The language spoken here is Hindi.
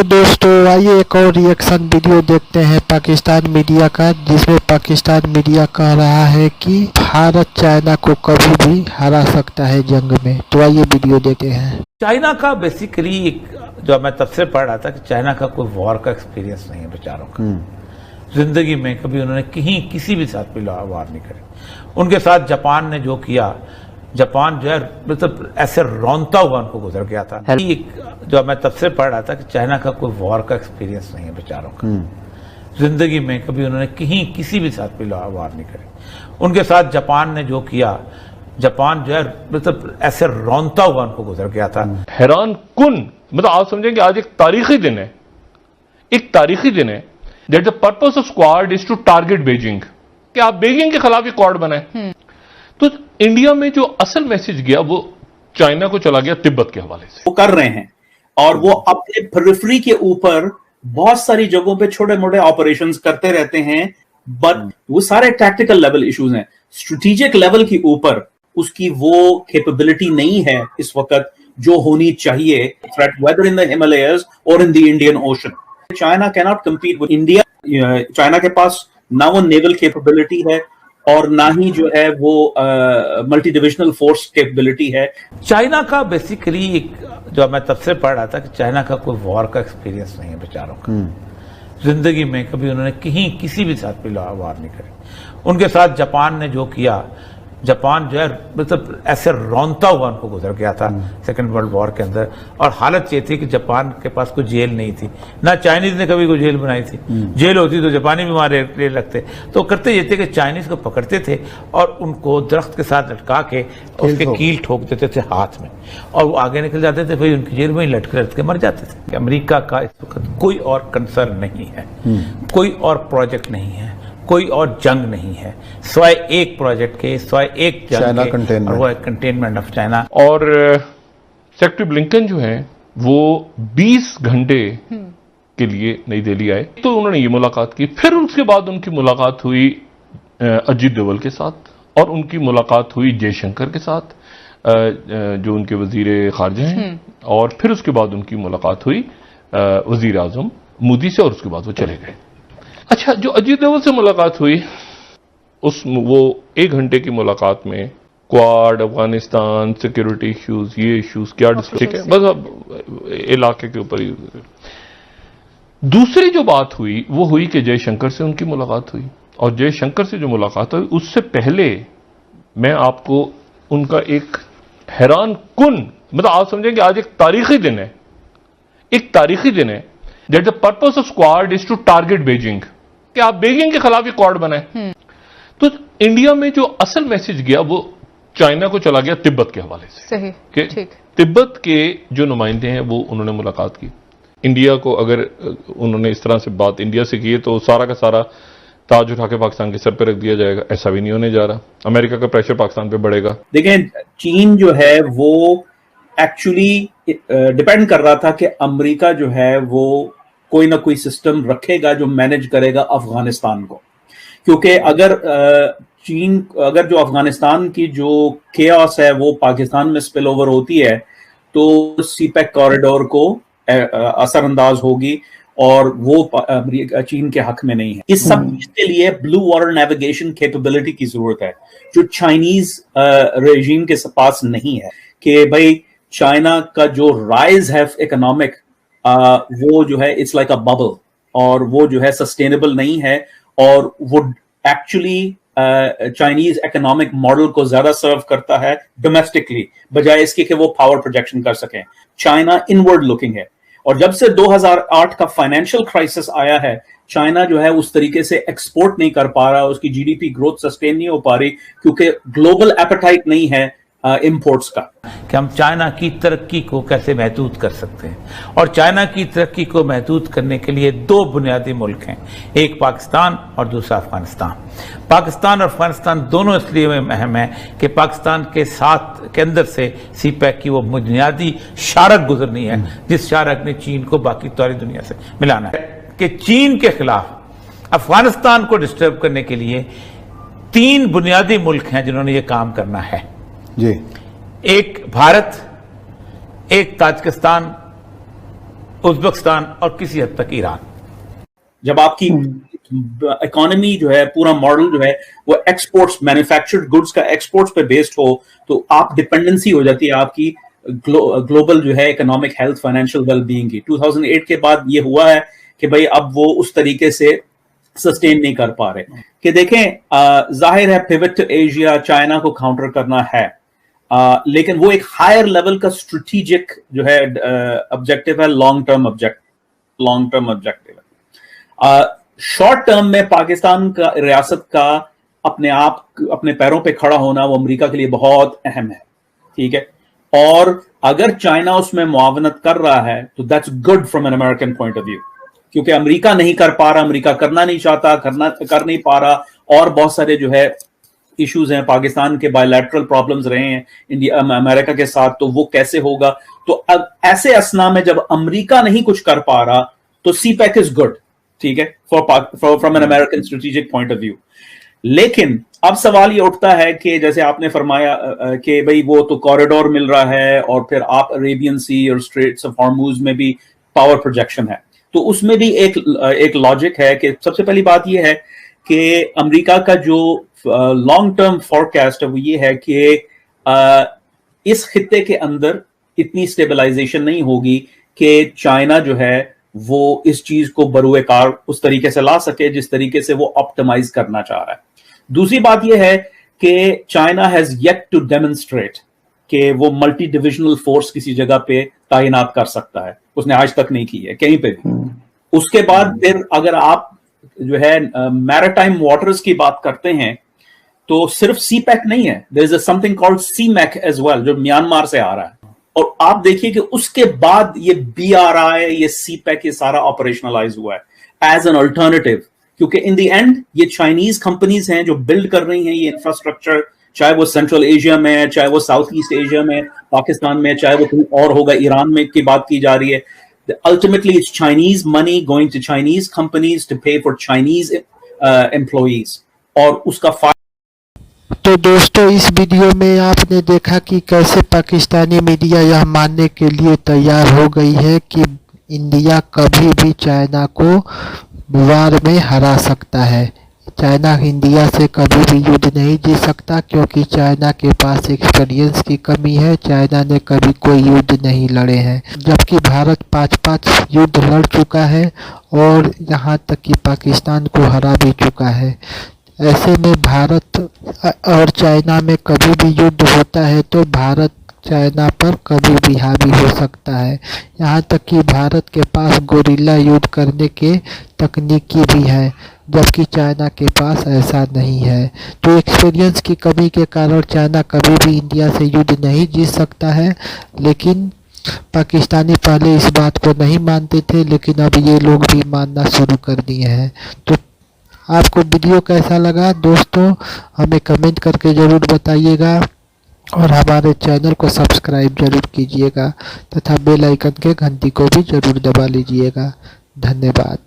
हेलो दोस्तों, आइए एक और रिएक्शन वीडियो देखते हैं पाकिस्तान मीडिया का, जिसमें पाकिस्तान मीडिया कह रहा है कि भारत चाइना को कभी भी हरा सकता है जंग में। तो आइए वीडियो देखते हैं। चाइना का बेसिकली एक जो मैं तब से पढ़ रहा था कि चाइना का कोई वॉर का एक्सपीरियंस नहीं है बेचारों का। जिंदगी में कभी उन्होंने किसी भी साथ भी वॉर नहीं करी। उनके साथ जापान ने जो किया, जापान जो है मतलब ऐसे रौनता हुआ उनको गुजर गया था। एक जो मैं तब से पढ़ रहा था कि चाइना का कोई वॉर का एक्सपीरियंस नहीं है बेचारों का। जिंदगी में कभी उन्होंने किसी भी साथ भी वॉर नहीं करी। उनके साथ जापान ने जो किया, जापान जो है मतलब ऐसे रौनता हुआ उनको गुजर गया था। हैरान कुन, मतलब आप समझें कि आज एक तारीखी दिन है, एक तारीखी दिन है। That the purpose of squad is to target Beijing, कि आप बीजिंग के खिलाफ ही क्वाड बनाए। तो इंडिया में जो असल मैसेज गया वो चाइना को चला गया तिब्बत के हवाले से। वो कर रहे हैं और वो अपने पेरिफेरी के ऊपर बहुत सारी जगहों पे छोटे मोटे ऑपरेशंस करते रहते हैं, बट वो सारे टैक्टिकल लेवल इश्यूज हैं। स्ट्रेटेजिक लेवल के ऊपर उसकी वो कैपेबिलिटी नहीं है इस वक्त जो होनी चाहिए। Threat whether in the Himalayas और in the Indian Ocean, China can not compete with India. China के पास ना वो नेवल कैपेबिलिटी है और ना ही जो है वो मल्टी डिविजनल फोर्स कैपेबिलिटी है। चाइना का बेसिकली एक जो मैं तब से पढ़ रहा था कि चाइना का कोई वॉर का एक्सपीरियंस नहीं है बेचारों का। जिंदगी में कभी उन्होंने किसी भी साथ भी वॉर नहीं करी। उनके साथ जापान ने जो किया, जापान जो है मतलब ऐसे रौनता हुआ उनको गुजर गया था सेकेंड वर्ल्ड वॉर के अंदर। और हालत ये थी कि जापान के पास कोई जेल नहीं थी, ना चाइनीज ने कभी कोई जेल बनाई थी। जेल होती तो जापानी भी वहां ले लगते। तो करते ये थे कि चाइनीज को पकड़ते थे और उनको दरख्त के साथ लटका के उसके कील ठोक देते थे हाथ में, और वो आगे निकल जाते थे, फिर उनकी जेल में ही लटके लटके मर जाते थे। अमेरिका का इस वक्त कोई और कंसर्न नहीं है, कोई और प्रोजेक्ट नहीं है, कोई और जंग नहीं है, सिवाय एक प्रोजेक्ट के, सिवाय एक जंग के, और वो है कंटेनमेंट ऑफ चाइना। और सेक्रेटरी ब्लिंकन जो है वो 20 घंटे के लिए नई दिल्ली आए, तो उन्होंने ये मुलाकात की। फिर उसके बाद उनकी मुलाकात हुई अजीत डोभाल के साथ, और उनकी मुलाकात हुई जयशंकर के साथ जो उनके वजीर खारजा हैं, और फिर उसके बाद उनकी मुलाकात हुई वजीर आजम मोदी से, और उसके बाद वो चले गए। अच्छा, जो अजीत डोभाल से मुलाकात हुई वो 1 घंटे की मुलाकात में क्वाड, अफगानिस्तान, सिक्योरिटी इश्यूज, ये इश्यूज क्या डिस्कस, ठीक है, बस अब इलाके के ऊपर ही। दूसरी जो बात हुई वो हुई कि जयशंकर से उनकी मुलाकात हुई, और जयशंकर से जो मुलाकात हुई उससे पहले मैं आपको उनका एक हैरान कुन, मतलब आप समझें कि आज एक तारीखी दिन है, एक तारीखी दिन है। That the purpose of squad is to target Beijing, कि आप बीजिंग के खिलाफ ही क्वाड बनाए। तो इंडिया में जो असल मैसेज गया वो चाइना को चला गया तिब्बत के हवाले से। सही, ठीक। तिब्बत के जो नुमाइंदे हैं वो उन्होंने मुलाकात की। इंडिया को अगर उन्होंने इस तरह से बात इंडिया से की है तो सारा का सारा ताज उठा के पाकिस्तान के सर पे रख दिया जाएगा, ऐसा भी नहीं होने जा रहा। अमेरिका का प्रेशर पाकिस्तान पे बढ़ेगा। देखें, चीन जो है वो एक्चुअली डिपेंड कर रहा था कि अमेरिका जो है वो कोई ना कोई सिस्टम रखेगा जो मैनेज करेगा अफगानिस्तान को, क्योंकि अगर अगर जो अफगानिस्तान की जो केओस है वो पाकिस्तान में स्पिल ओवर होती है तो सीपैक कॉरिडोर को असरअंदाज होगी, और वो चीन के हक में नहीं है। इस सब चीज के लिए ब्लू वाटर नेविगेशन कैपेबिलिटी की जरूरत है, जो चाइनीज रेजिम के पास नहीं है। कि भाई चाइना का जो राइज है इकोनॉमिक, वो जो है इट्स लाइक अ बबल, और वो जो है सस्टेनेबल नहीं है, और वो एक्चुअली चाइनीज इकोनॉमिक मॉडल को ज्यादा सर्व करता है डोमेस्टिकली, बजाय इसके कि वो पावर प्रोजेक्शन कर सकें। चाइना इनवर्ड लुकिंग है, और जब से 2008 का फाइनेंशियल क्राइसिस आया है, चाइना जो है उस तरीके से एक्सपोर्ट नहीं कर पा रहा, उसकी जीडीपी ग्रोथ सस्टेन नहीं हो पा रही, क्योंकि ग्लोबल एपेटाइट नहीं है इंपोर्ट्स का। कि हम चाइना की तरक्की को कैसे महदूद कर सकते हैं, और चाइना की तरक्की को महदूद करने के लिए 2 बुनियादी मुल्क हैं, एक पाकिस्तान और दूसरा अफगानिस्तान। पाकिस्तान और अफगानिस्तान दोनों इसलिए अहम है कि पाकिस्तान के साथ के अंदर से सीपैक की वो बुनियादी शारक गुजरनी है, जिस शारक ने चीन को बाकी सारी दुनिया से मिलाना है। कि चीन के खिलाफ अफगानिस्तान को डिस्टर्ब करने के लिए 3 बुनियादी मुल्क हैं जिन्होंने ये काम करना है जी। एक भारत, एक ताजिकिस्तान उज्बेकिस्तान और किसी हद तक ईरान। जब आपकी इकोनॉमी जो है, पूरा मॉडल जो है वो एक्सपोर्ट्स, मैन्युफैक्चर्ड गुड्स का एक्सपोर्ट्स पे बेस्ड हो, तो आप डिपेंडेंसी हो जाती है आपकी ग्लोबल जो है इकोनॉमिक हेल्थ, फाइनेंशियल वेलबीइंग की। 2008 के बाद ये हुआ है कि भाई अब वो उस तरीके से सस्टेन नहीं कर पा रहे। कि देखें, जाहिर है पिवट टू एशिया, चाइना को काउंटर करना है, लेकिन वो एक हायर लेवल का स्ट्रेटेजिक जो है ऑब्जेक्टिव है, लॉन्ग टर्म ऑब्जेक्टिव है। शॉर्ट टर्म में पाकिस्तान का, रियासत का अपने पैरों पे खड़ा होना वो अमेरिका के लिए बहुत अहम है, ठीक है। और अगर चाइना उसमें मुआवनत कर रहा है तो that's good from an American point of view, क्योंकि अमेरिका नहीं कर पा रहा, अमेरिका करना नहीं चाहता, कर नहीं पा रहा, और बहुत सारे जो है इश्यूज हैं, पाकिस्तान के बायलैटरल प्रॉब्लम्स रहे हैं इंडिया अमेरिका के साथ, तो वो कैसे होगा। तो अब ऐसे असना में जब अमेरिका नहीं कुछ कर पा रहा तो सीपैक इज गुड, ठीक है, from an American strategic point of view. लेकिन अब सवाल ये उठता है कि जैसे आपने फरमाया कि भाई वो तो कॉरिडोर मिल रहा है, और फिर आप अरेबियन सी और स्ट्रेट्स ऑफ हॉर्मुज में भी पावर प्रोजेक्शन है, तो उसमें भी एक लॉजिक है कि सबसे पहली बात ये है कि अमेरिका का जो लॉन्ग टर्म फोरकास्ट है वो ये है कि इस खित्ते के अंदर इतनी स्टेबलाइजेशन नहीं होगी कि चाइना जो है वो इस चीज को बरूए कार उस तरीके से ला सके जिस तरीके से वो ऑप्टिमाइज करना चाह रहा है। दूसरी बात यह है कि China has yet to demonstrate कि वो मल्टी डिविजनल फोर्स किसी जगह पे तैनात कर सकता है, उसने आज तक नहीं की है कहीं पे भी। उसके बाद फिर अगर आप जो है मैरिटाइम वाटर्स की बात करते हैं तो सिर्फ सीपैक नहीं है, there is something called CMEC as well, जो म्यांमार से आ रहा है। और आप देखिए कि उसके बाद ये BRI, ये सीपैक, ये सारा ऑपरेशनलाइज हुआ है एज एन अल्टरनेटिव, क्योंकि इन द एंड ये चाइनीज कंपनीज हैं जो बिल्ड कर रही हैं ये इंफ्रास्ट्रक्चर, चाहे वो सेंट्रल एशिया में है, चाहे वो साउथ ईस्ट एशिया में, पाकिस्तान में, चाहे वो कहीं और होगा, ईरान में की बात की जा रही है। Ultimately, it's Chinese money going to Chinese companies to pay for Chinese employees, और उसका तो दोस्तों, इस वीडियो में आपने देखा कि कैसे पाकिस्तानी मीडिया यह मानने के लिए तैयार हो गई है कि इंडिया कभी भी चाइना को वार में हरा सकता है। चाइना इंडिया से कभी भी युद्ध नहीं जीत सकता, क्योंकि चाइना के पास एक्सपीरियंस की कमी है। चाइना ने कभी कोई युद्ध नहीं लड़े हैं, जबकि भारत 5 युद्ध लड़ चुका है और यहाँ तक कि पाकिस्तान को हरा भी चुका है। ऐसे में भारत और चाइना में कभी भी युद्ध होता है तो भारत चाइना पर कभी भी हावी हो सकता है। यहाँ तक कि भारत के पास गोरिल्ला युद्ध करने के तकनीकी भी है, जबकि चाइना के पास ऐसा नहीं है। तो एक्सपीरियंस की कमी के कारण चाइना कभी भी इंडिया से युद्ध नहीं जीत सकता है। लेकिन पाकिस्तानी पहले इस बात को नहीं मानते थे, लेकिन अब ये लोग भी मानना शुरू कर दिए हैं। तो आपको वीडियो कैसा लगा दोस्तों, हमें कमेंट करके ज़रूर बताइएगा, और हमारे चैनल को सब्सक्राइब जरूर कीजिएगा तथा बेल आइकन के घंटी को भी जरूर दबा लीजिएगा। धन्यवाद।